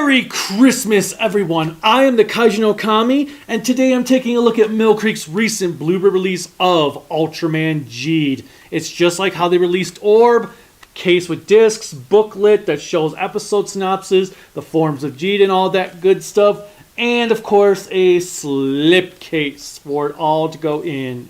Merry Christmas, everyone! I am the Kaiju no Kami, and today I'm taking a look at Mill Creek's recent Blu-ray release of Ultraman Geed. It's just like how they released Orb, case with discs, booklet that shows episode synopses, the forms of Geed and all that good stuff, and of course a slipcase for it all to go in.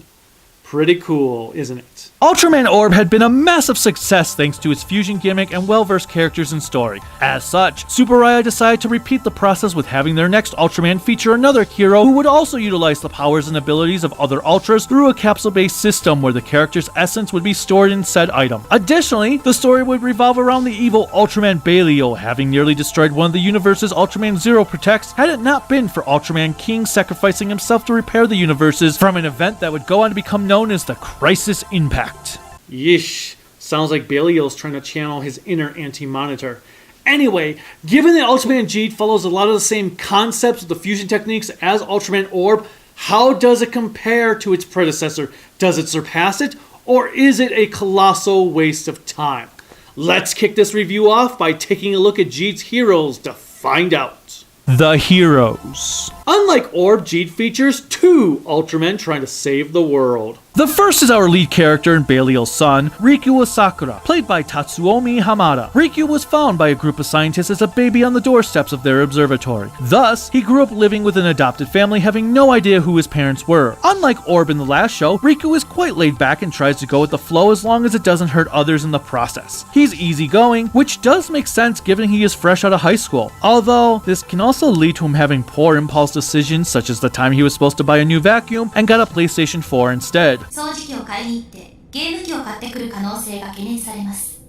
Pretty cool, isn't it? Ultraman Orb had been a massive success thanks to its fusion gimmick and well-versed characters and story. As such, Super Raya decided to repeat the process with having their next Ultraman feature another hero who would also utilize the powers and abilities of other Ultras through a capsule-based system where the character's essence would be stored in said item. Additionally, the story would revolve around the evil Ultraman Belial having nearly destroyed one of the universes Ultraman Zero protects had it not been for Ultraman King sacrificing himself to repair the universes from an event that would go on to become known as the Crisis Impact. Yeesh, sounds like Belial's trying to channel his inner Anti-Monitor. Anyway, given that Ultraman Geed follows a lot of the same concepts of the fusion techniques as Ultraman Orb, how does it compare to its predecessor? Does it surpass it, or is it a colossal waste of time? Let's kick this review off by taking a look at Geed's heroes to find out. The heroes. Unlike Orb, Geed features two Ultramen trying to save the world. The first is our lead character and Belial's son, Riku Asakura, played by Tatsuomi Hamada. Riku was found by a group of scientists as a baby on the doorsteps of their observatory. Thus, he grew up living with an adopted family, having no idea who his parents were. Unlike Orb in the last show, Riku is quite laid back and tries to go with the flow as long as it doesn't hurt others in the process. He's easygoing, which does make sense given he is fresh out of high school. Although, this can also lead to him having poor impulse decisions, such as the time he was supposed to buy a new vacuum and got a PlayStation 4 instead. 掃除機を買いに行ってゲーム機を買ってくる可能性が懸念されます。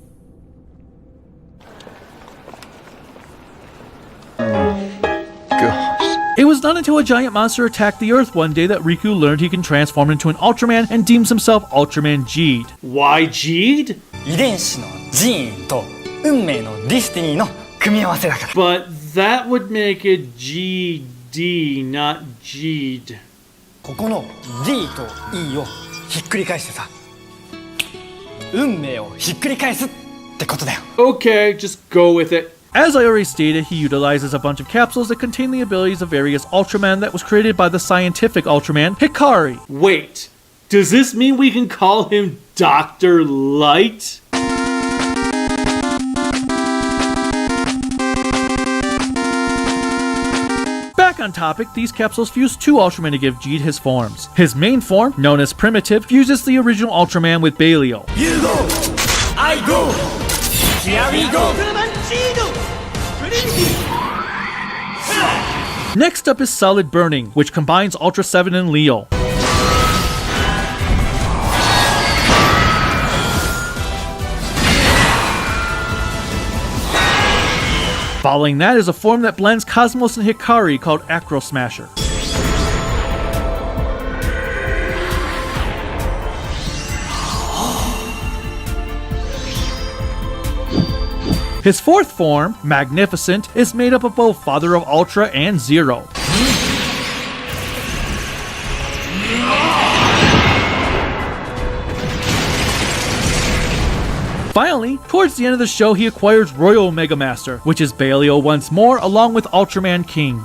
It was not until a giant monster attacked the Earth one day that Riku learned he can transform into an Ultraman and deems himself Ultraman Geed. Why Geed? 遺伝子のジーンと運命のディスティニーの組み合わせだから。 But that would make it GD, not Geed. ここの D と E をひっくり返してさ、運命をひっくり返すってことだよ。 Okay, just go with it. As I already stated, he utilizes a bunch of capsules that contain the abilities of various Ultramen that was created by the scientific Ultraman, Hikari. Wait, does this mean we can call him Dr. Light? Back on topic, these capsules fuse two Ultramen to give Geed his forms. His main form, known as Primitive, fuses the original Ultraman with Belial. You go, I go, here we go. Next up is Solid Burning, which combines Ultra 7 and Leo. Following that is a form that blends Cosmos and Hikari called Acro Smasher. His fourth form, Magnificent, is made up of both Father of Ultra and Zero. Finally, towards the end of the show, he acquires Royal Mega Master, which is Belial once more, along with Ultraman King.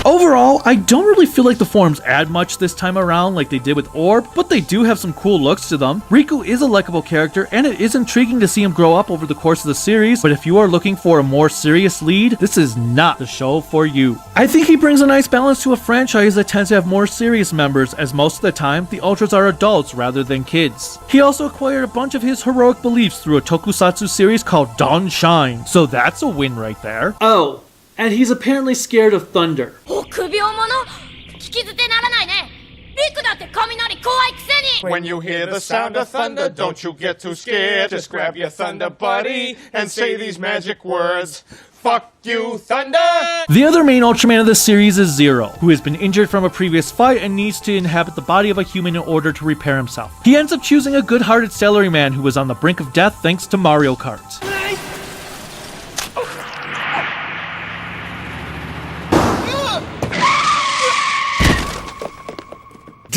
Overall, I don't really feel like the forms add much this time around like they did with Orb, but they do have some cool looks to them. Riku is a likable character, and it is intriguing to see him grow up over the course of the series, but if you are looking for a more serious lead, this is not the show for you. I think he brings a nice balance to a franchise that tends to have more serious members, as most of the time, the Ultras are adults rather than kids. He also acquired a bunch of his heroic beliefs through a tokusatsu series called Dawn Shine, so that's a win right there. Oh, and he's apparently scared of thunder. 臆病者聞き捨てならないね。リクだって雷怖いくせに。 When you hear the sound of thunder, don't you get too scared. Just grab your thunder buddy and say these magic words. Fuck you, thunder! The other main Ultraman of the series is Zero, who has been injured from a previous fight and needs to inhabit the body of a human in order to repair himself. He ends up choosing a good-hearted salaryman who was on the brink of death thanks to Mario Kart.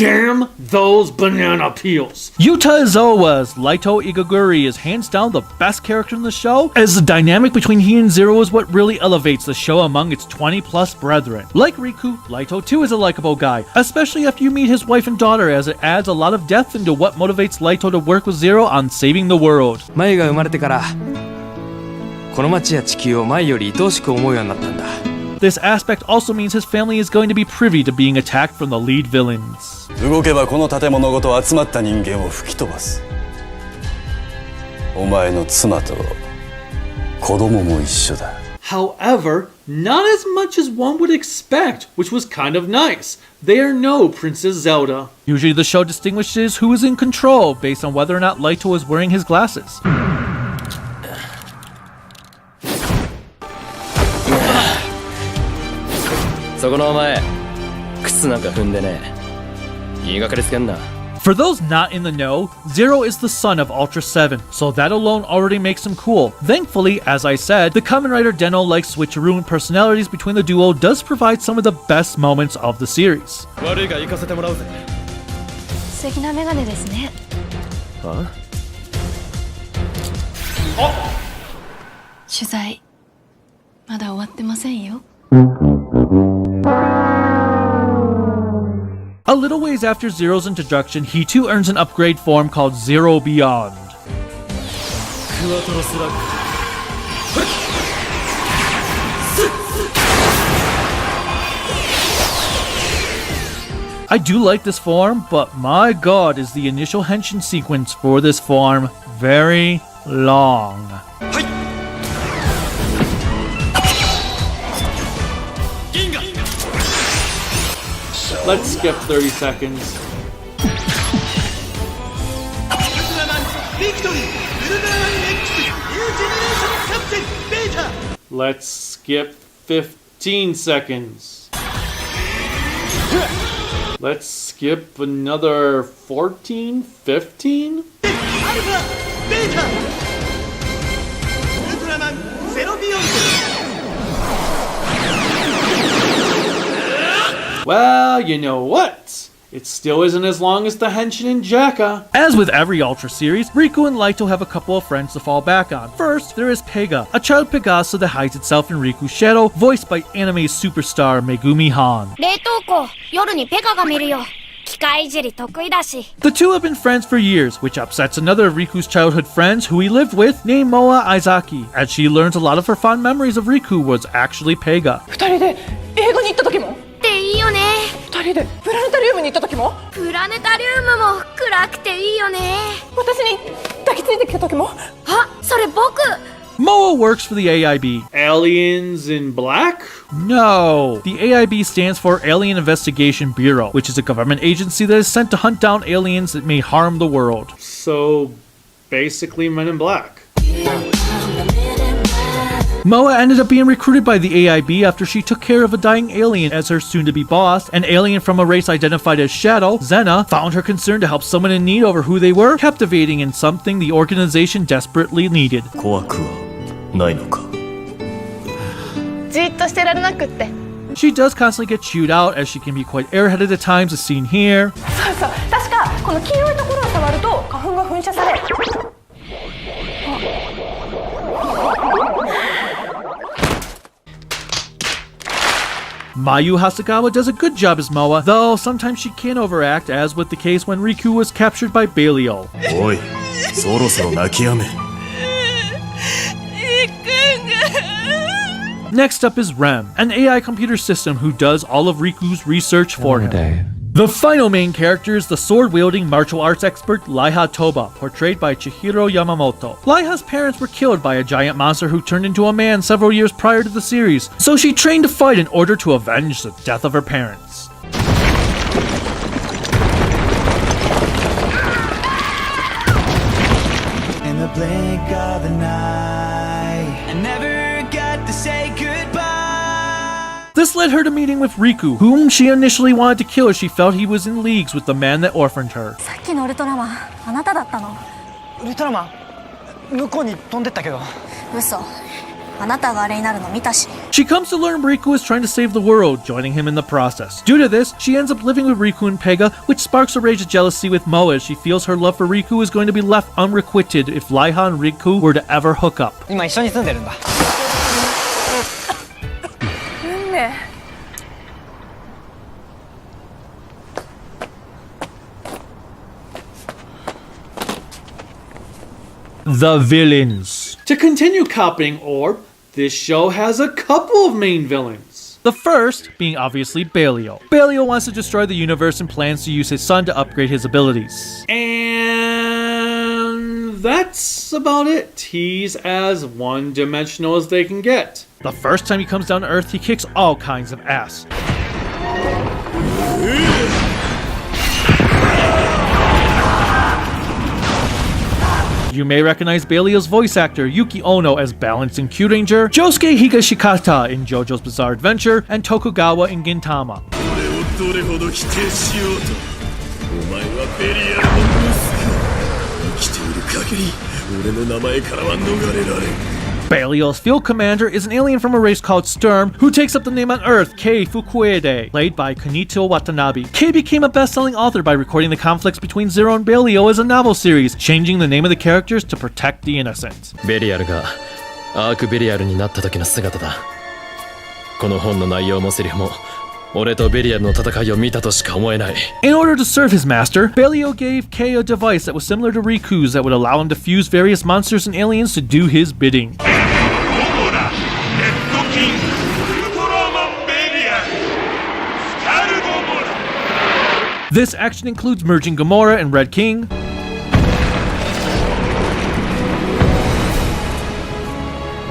damn those banana peels. Yuta Izawa's Leito Igaguri is hands down the best character in the show, as the dynamic between he and Zero is what really elevates the show among its 20 plus brethren. Like Riku, Leito too is a likable guy, especially after you meet his wife and daughter, as it adds a lot of depth into what motivates Leito to work with Zero on saving the world. マユが生まれてからこの町や地球を前より愛おしく思うようになったんだ。 This aspect also means his family is going to be privy to being attacked from the lead villains. 動けばこの建物ごと集まった人間を吹き飛ばす。お前の妻と子供も一緒だ。 However, not as much as one would expect, which was kind of nice. They are no Princess Zelda. Usually the show distinguishes who is in control based on whether or not Leito is wearing his glasses. そこのお前靴なんか踏んでね言いがかりつけんな。 For those not in the know, Zero is the son of Ultra 7, so that alone already makes him cool. Thankfully, as I said, the Kamen Rider Den-O-like switcheroo and personalities between the duo does provide some of the best moments of the series. 悪いが行かせてもらうぜ。素敵なメガネですね。取材まだ終わってませんよ。 A little ways after Zero's introduction, he too earns an upgrade form called Zero Beyond. I do like this form, but my god is the initial henshin sequence for this form very long. Let's skip 30 seconds. Let's skip 15 seconds. Let's skip another 14, 15? Well, you know what? It still isn't as long as the Henshin and Jaka. As with every Ultra series, Riku and Leito have a couple of friends to fall back on. First, there is Pega, a child Pegaso that hides itself in Riku's shadow, voiced by anime superstar Megumi Han. 冷凍庫、夜にペカが見るよ。機械いじり得意だし。 The two have been friends for years, which upsets another of Riku's childhood friends who he lived with, named Moa Aizaki, as she learns a lot of her fond memories of Riku was actually Pega. 二人で映画に行った時もっていいよね。二人でプラネタリウムに行った時もプラネタリウムも暗くていいよね。私に抱きついてきた時もあ、それ僕。 Moa works for the AIB. Aliens in Black? No! The AIB stands for Alien Investigation Bureau, which is a government agency that is sent to hunt down aliens that may harm the world. So, basically Men in Black. Moa ended up being recruited by the AIB after she took care of a dying alien as her soon-to-be boss. An alien from a race identified as Shadow, Zena, found her concern to help someone in need over who they were, captivating and something the organization desperately needed. 怖くはないのか。じっとしてられなくって。 She does constantly get chewed out, as she can be quite airheaded at times, as seen here. そうそう、確かこの黄色いところを触ると花粉が噴射され。 Mayu Hasegawa does a good job as Moa, though sometimes she can overact, as with the case when Riku was captured by Belial. おい、そろそろ泣きやめ。 Next up is Rem, an AI computer system who does all of Riku's research for him. The final main character is the sword-wielding martial arts expert Laiha Toba, portrayed by Chihiro Yamamoto. Laiha's parents were killed by a giant monster who turned into a man several years prior to the series, so she trained to fight in order to avenge the death of her parents. In the blink of an eye, I never got to say goodbye. This led her to meeting with Riku, whom she initially wanted to kill as she felt he was in leagues with the man that orphaned her. さっきのウルトラマン、あなただったの。ウルトラマン向こうに飛んでったけど。嘘。あなたがあれになるの見たし。 She comes to learn Riku is trying to save the world, joining him in the process. Due to this, she ends up living with Riku and Pega, which sparks a rage of jealousy with Moa as she feels her love for Riku is going to be left unrequited if Laiha and Riku were to ever hook up. 今一緒に住んでるんだ。運命。 The villains. To continue copying Orb, this show has a couple of main villains. The first being obviously Belial. Belial wants to destroy the universe and plans to use his son to upgrade his abilities. And that's about it. He's as one-dimensional as they can get. The first time he comes down to Earth, he kicks all kinds of ass. You may recognize Belial's voice actor Yuki Ono as Balance in Q Ranger, Josuke Higashikata in JoJo's Bizarre Adventure, and Tokugawa in Gintama. Belial's field commander is an alien from a race called Sturm, who takes up the name on Earth, Kei Fukuede, played by Kunito Watanabe. Kei became a best-selling author by recording the conflicts between Zero and Belial as a novel series, changing the name of the characters to protect the innocent. ベリアルがアークベリアルになった時の姿だ。この本の内容もセリフも俺とベリアルの戦いを見たとしか思えない。 In order to serve his master, Belial gave Kei a device that was similar to Riku's that would allow him to fuse various monsters and aliens to do his bidding. This action includes merging Gamora and Red King,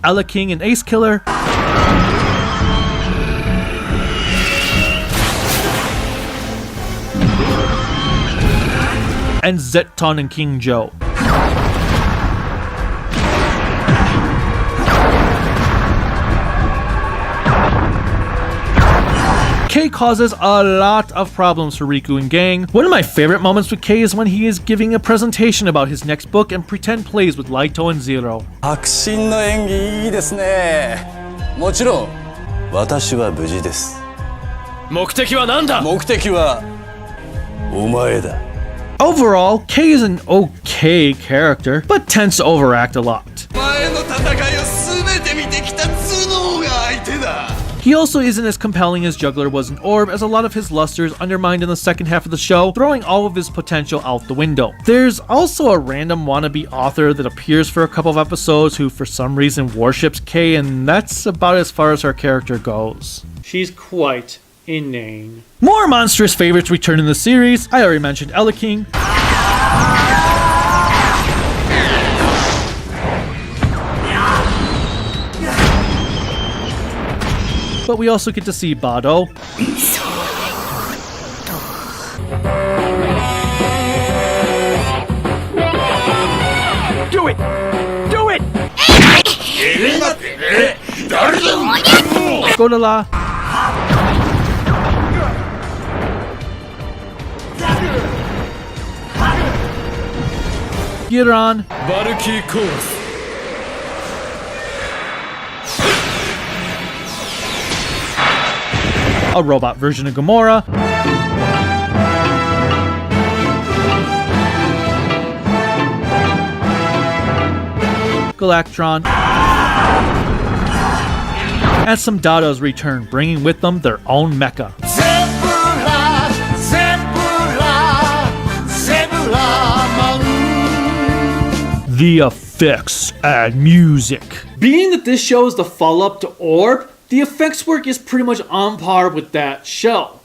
Ella King and Ace Killer, and Zetton and King Joe. Kei causes a lot of problems for Riku and gang. One of my favorite moments with Kei is when he is giving a presentation about his next book and pretend plays with Leito and Zero. 迫真の演技いいですね。もちろん私は無事です。目的は何だ？目的はお前だ。 Overall, Kei is an okay character, but tends to overact a lot. 前の戦いを全て見てきた頭脳が相手だ。 He also isn't as compelling as Juggler was in Orb, as a lot of his luster is undermined in the second half of the show, throwing all of his potential out the window. There's also a random wannabe author that appears for a couple of episodes who for some reason worships Kei, and that's about as far as her character goes. She's quite inane. More monstrous favorites return in the series. I already mentioned Ella King, but we also get to see Bado, Do it! Do it! Godala, Giran, バルキーコース。 a robot version of Gamora, Galactron, and some Dados return, bringing with them their own mecha. The effects and music. Being that this show is the follow-up to Orb, the effects work is pretty much on par with that show.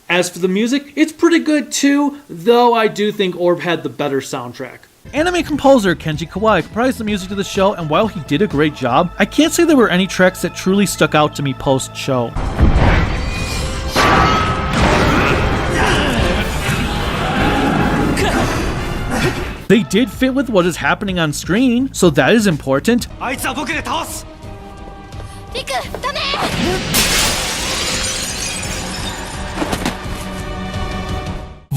As for the music, it's pretty good too, though I do think Orb had the better soundtrack. Anime composer Kenji Kawai comprised the music of the show, and while he did a great job, I can't say there were any tracks that truly stuck out to me post-show. They did fit with what is happening on screen, so that is important. あいつは僕で倒す。リクダメ。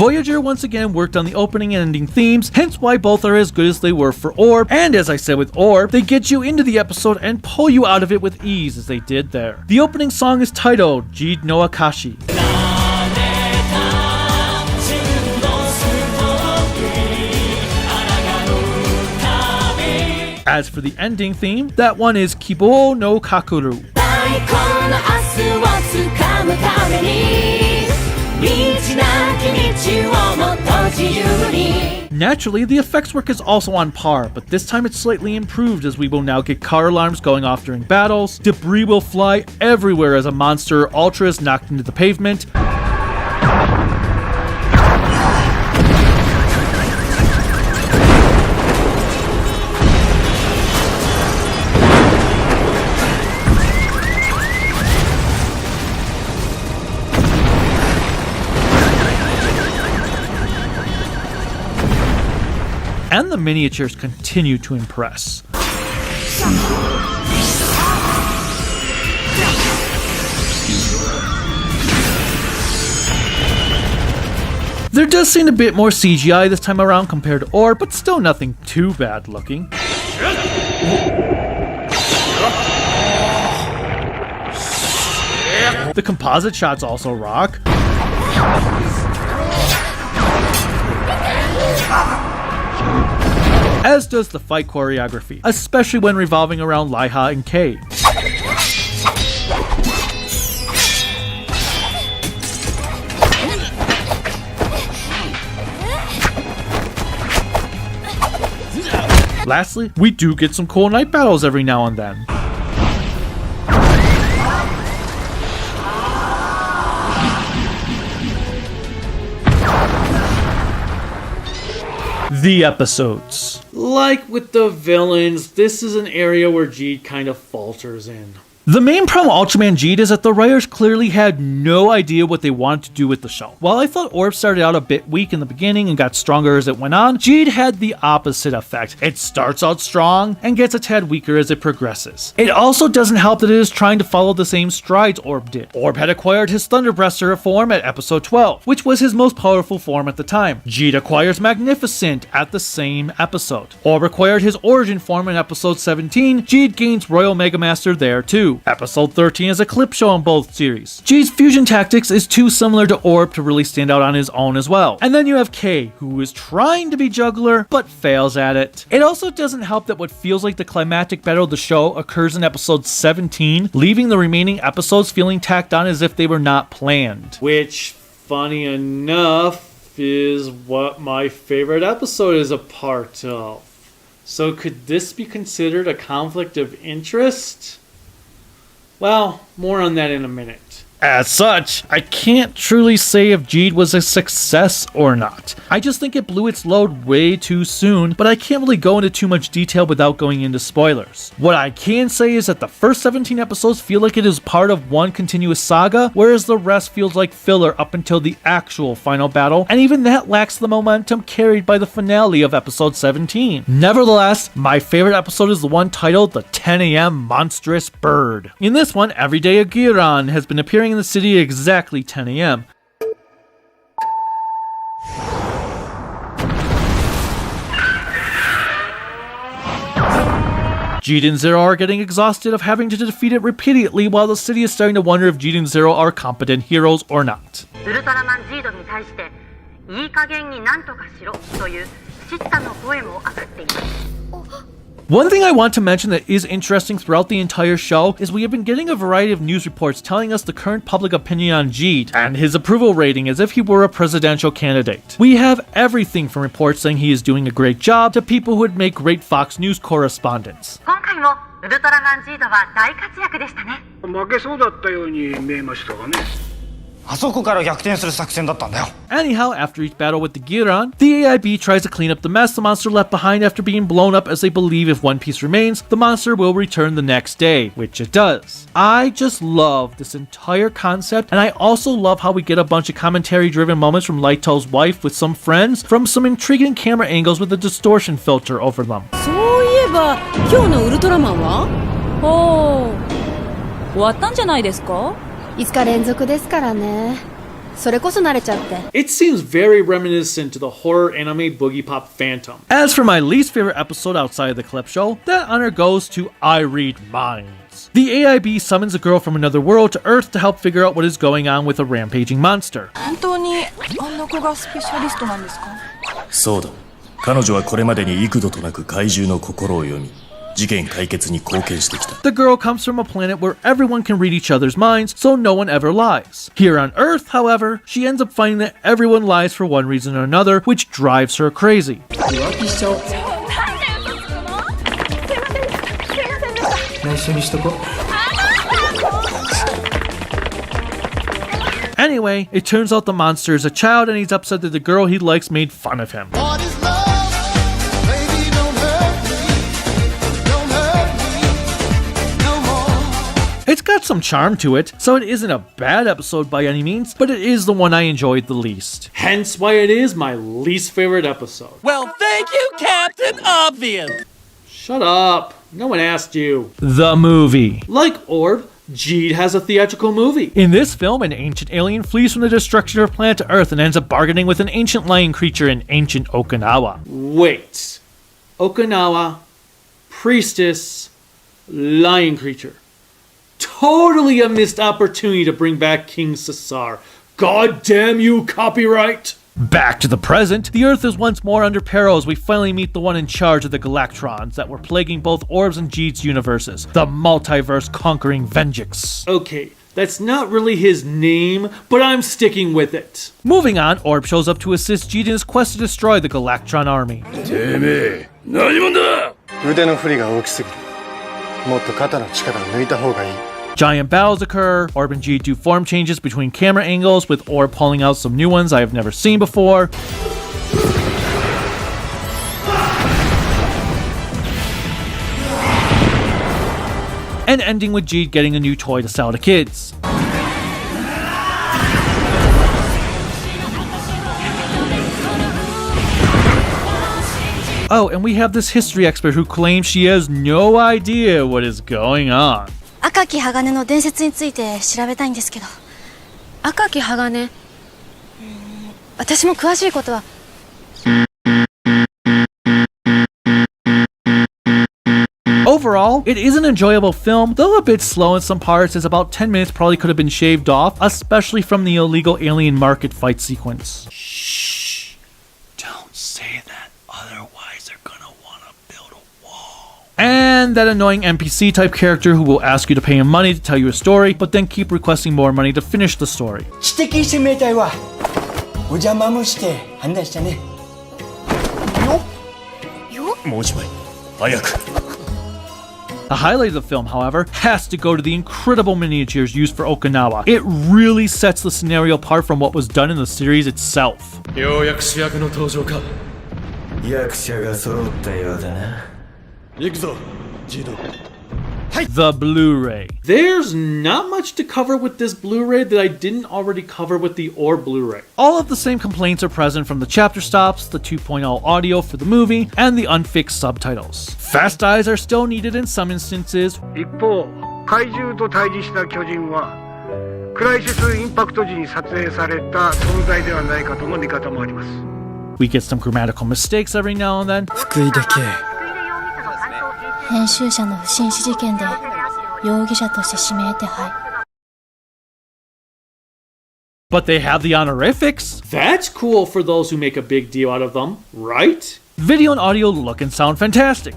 Voyager once again worked on the opening and ending themes, hence why both are as good as they were for Orb, and as I said with Orb, they get you into the episode and pull you out of it with ease as they did there. The opening song is titled Geed no Akashi. As for the ending theme, that one is Kibo no Kakuru. Naturally, the effects work is also on par, but this time it's slightly improved as we will now get car alarms going off during battles, debris will fly everywhere as a monster Ultra is knocked into the pavement, and the miniatures continue to impress. There does seem a bit more CGI this time around compared to Orb, but still nothing too bad looking. The composite shots also rock. As does the fight choreography, especially when revolving around Laiha and Kei. Lastly, we do get some cool night battles every now and then. The episodes. Like with the villains, this is an area where Geed kind of falters in. The main problem with Ultraman Geed is that the writers clearly had no idea what they wanted to do with the show. While I thought Orb started out a bit weak in the beginning and got stronger as it went on, Geed had the opposite effect. It starts out strong and gets a tad weaker as it progresses. It also doesn't help that it is trying to follow the same strides Orb did. Orb had acquired his Thunderbreaster form at episode 12, which was his most powerful form at the time. Geed acquires Magnificent at the same episode. Orb acquired his origin form in episode 17, Geed gains Royal Mega Master there too. Episode 13 is a clip show on both series. Geed's fusion tactics is too similar to Orb to really stand out on his own as well. And then you have Kei, who is trying to be juggler, but fails at it. It also doesn't help that what feels like the climactic battle of the show occurs in episode 17, leaving the remaining episodes feeling tacked on as if they were not planned. Which, funny enough, is what my favorite episode is a part of. So could this be considered a conflict of interest? Well, more on that in a minute. As such, I can't truly say if Geed was a success or not. I just think it blew its load way too soon, but I can't really go into too much detail without going into spoilers. What I can say is that the first 17 episodes feel like it is part of one continuous saga, whereas the rest feels like filler up until the actual final battle, and even that lacks the momentum carried by the finale of episode 17. Nevertheless, my favorite episode is the one titled The 10 AM Monstrous Bird. In this one, Everyday Agiran has been appearing in the city at exactly 10 AM. Geed and Zero are getting exhausted of having to defeat it repeatedly, while the city is starting to wonder if Geed and Zero are competent heroes or not. Ultraman Geed に対していい加減に何とかしろという叱咤の声も上がっています。 One thing I want to mention that is interesting throughout the entire show is we have been getting a variety of news reports telling us the current public opinion on Geed and his approval rating as if he were a presidential candidate. We have everything from reports saying he is doing a great job to people who would make great Fox News correspondents. 今回もウルトラマンジードは大活躍でしたね。負けそうだったように見えましたがね。 あそこから逆転する作戦だったんだよ。 Anyhow, after each battle with the Giran, the AIB tries to clean up the mess the monster left behind after being blown up, as they believe if one piece remains, the monster will return the next day, which it does. I just love this entire concept, and I also love how we get a bunch of commentary-driven moments from Leito's wife with some friends, from some intriguing camera angles with a distortion filter over them. そういえば今日のウルトラマンは終わったんじゃないですか？ 5日連続ですからね。それこそ慣れちゃって。 It seems very reminiscent to the horror anime Boogie Pop Phantom. As for my least favorite episode outside of the clip show, that honor goes to I Read Minds. The AIB summons a girl from another world to Earth to help figure out what is going on with a rampaging monster. 本当にあんな子がスペシャリストなんですか？そうだ。彼女はこれまでに幾度となく怪獣の心を読み、事件解決に貢献してきた。 The girl comes from a planet where everyone can read each other's minds, so no one ever lies. Here on Earth, however, she ends up finding that everyone lies for one reason or another, which drives her crazy. Anyway, it turns out the monster is a child and he's upset that the girl he likes made fun of him. It's got some charm to it, so it isn't a bad episode by any means, but it is the one I enjoyed the least. Hence why it is my least favorite episode. Well, thank you, Captain Obvious! Shut up. No one asked you. The movie. Like Orb, Geed has a theatrical movie. In this film, an ancient alien flees from the destruction of planet Earth and ends up bargaining with an ancient lion creature in ancient Okinawa. Wait. Okinawa, priestess, lion creature. Totally a missed opportunity to bring back King Caesar. God damn you, copyright! Back to the present, the Earth is once more under peril as we finally meet the one in charge of the Galactrons that were plaguing both Orb's and Geed's universes, the multiverse-conquering Venjix. Okay, that's not really his name, but I'm sticking with it. Moving on, Orb shows up to assist Geed in his quest to destroy the Galactron army. てめえ、何者だ!腕の振りが大きすぎる。もっと肩の力を抜いた方がいい。 Giant battles occur, Orb and Geed do form changes between camera angles, with Orb pulling out some new ones I have never seen before. And ending with Geed getting a new toy to sell to kids. Oh, and we have this history expert who claims she has no idea what is going on. 赤き鋼の伝説について調べたいんですけど。赤き鋼？私も詳しいことは。Overall, it is an enjoyable film, though a bit slow in some parts, as about 10 minutes probably could have been shaved off, especially from the illegal alien market fight sequence. Shh. Don't say that, otherwise they're gonna wanna build a wall. And that annoying NPC type character who will ask you to pay him money to tell you a story, but then keep requesting more money to finish the story. 知的生命体はお邪魔もして判断したね。もう一枚、早く。 The highlight of the film, however, has to go to the incredible miniatures used for Okinawa. It really sets the scenario apart from what was done in the series itself. ようやく主役の登場か。役者が揃ったようだな。行くぞ、ジード。The Blu-Ray. There's not much to cover with this Blu-ray that I didn't already cover with the Orb Blu-ray. All of the same complaints are present from the chapter stops, the 2.0 audio for the movie, and the unfixed subtitles. Fast eyes are still needed in some instances. 一方、怪獣と対峙した巨人はクライシスインパクト時に撮影された存在ではないかとの見方もあります。 We get some grammatical mistakes every now and then. 福井だけ。編集者の不審死事件で容疑者として指名手配。 But they have the honorifics. That's cool for those who make a big deal out of them, right? Video and audio look and sound fantastic.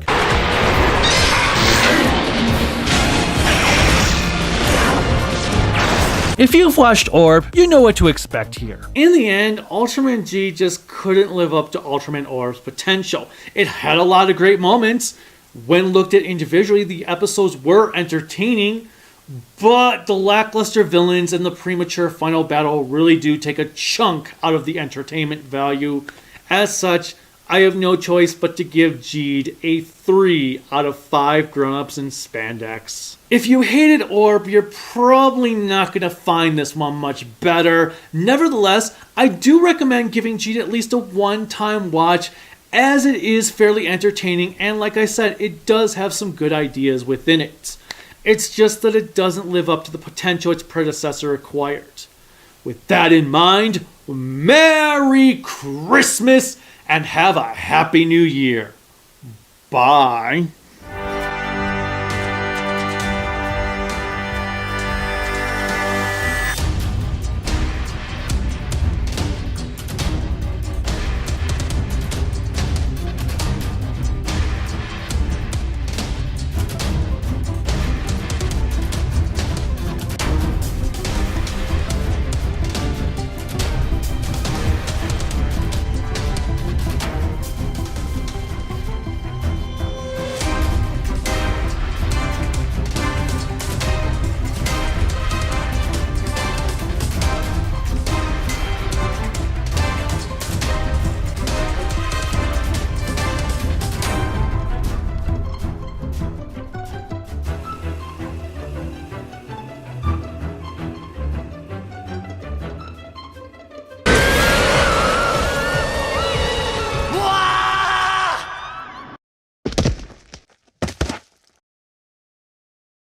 If you've watched Orb, you know what to expect here. In the end, Ultraman Geed just couldn't live up to Ultraman Orb's potential. It had a lot of great moments. When looked at individually, the episodes were entertaining, but the lackluster villains and the premature final battle really do take a chunk out of the entertainment value. As such, I have no choice but to give Geed a 3 out of 5 grown-ups in spandex. If you hated Orb, you're probably not going to find this one much better. Nevertheless, I do recommend giving Geed at least a one-time watch, as it is fairly entertaining, and like I said, it does have some good ideas within it. It's just that it doesn't live up to the potential its predecessor acquired. With that in mind, Merry Christmas and have a Happy New Year. Bye.